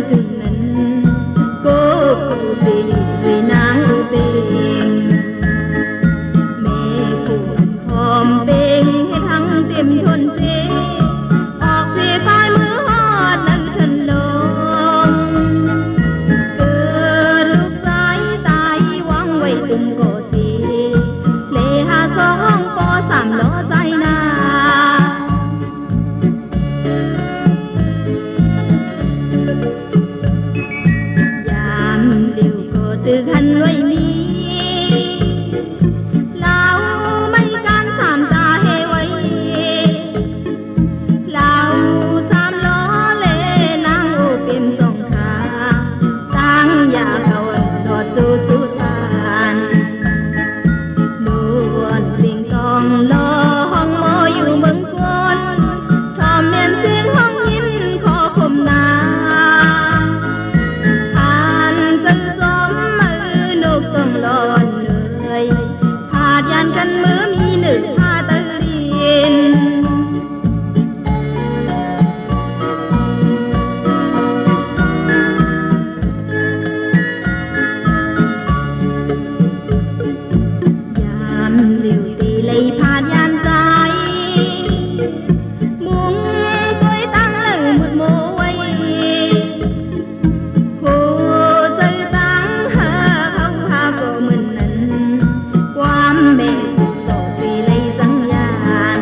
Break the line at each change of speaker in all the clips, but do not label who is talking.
ถึงนั้นก็กูเป็นด้วยนางเป็นแม่กูพร้อมเป็นให้ทั้งเต็มทนเสออกเสพายมือฮอดนั้นฉันลงเกิดลูกสายตายวางไว้ตึงก็สีเลหาสองปอสามล้อใจนา từ khăn nuôi mi lao mấy can sàm ta hê quay lao sam ló lê nang ô kim sông khá sang nhà cầu đọt su su tàn luôn tình tòng lo hong mơอยู่เมืองคนทอมเมียนเสียงห้องยินขอคมนาต้องรอนเลยพาดยันกันมือมีหนึ่งพาตะเรียนยามเร็วตีเลยพาดยันใจมุงคอยตั้งเลยหมดโมไว้แม่ถูกต่อปีเลยสัญญาณ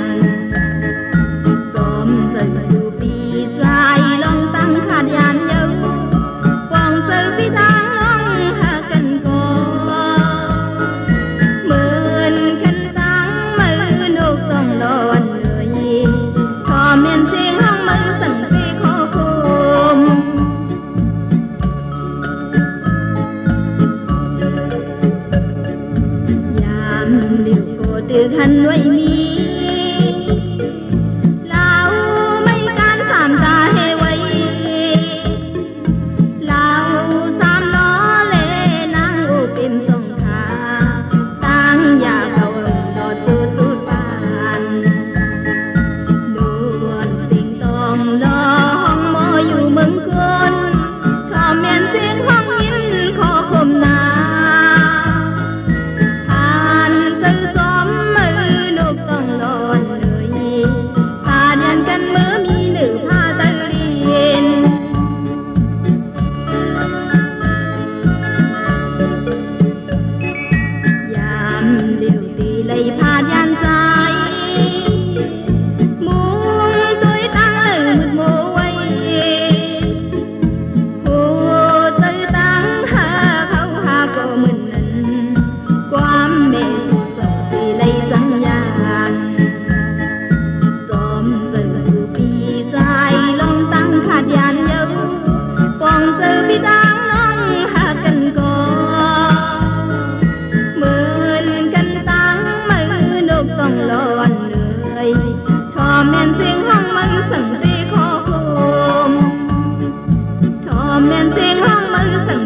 สมเสยอยู่ปีสายลองตั้งขาดยานเยาฟองเสยปีทางลองหากันก่อเหมือนกันตั้งมือนกต้องรอนเลยพอเมียนเสียงห้องมือสั่งเสียขอคมtừ khăn nuôi mi lao mấy can sàm ta hê quay lao sam nó lê nang ô kim sông khá tăng nhà cầu đọt su su bàn luôn tình tòng lo hong mơอยู่เมืองคนชอบเมียนเสียงห้องยินขอคมนาต้องรอนเลยพาดยันกันมือมีหนึ่งพาตะเรียนยามเดียวตีเลยพาดยันใจมุงตัวตั้งเลยมืดโมไว้โหตัวตั้งหาเขาหาก็เหมือนนั้นความเมตตาตีเลยสัญญาขาดยานเยาฟองเจอพี่ตั้งน้องหากันก่อเหมือนกันตั้งมือนกต้องรอนเลยทอมเมียนเสียงห้องมือสั่งเสียขอคมทอมเมียนเสียงห้องมือสั่ง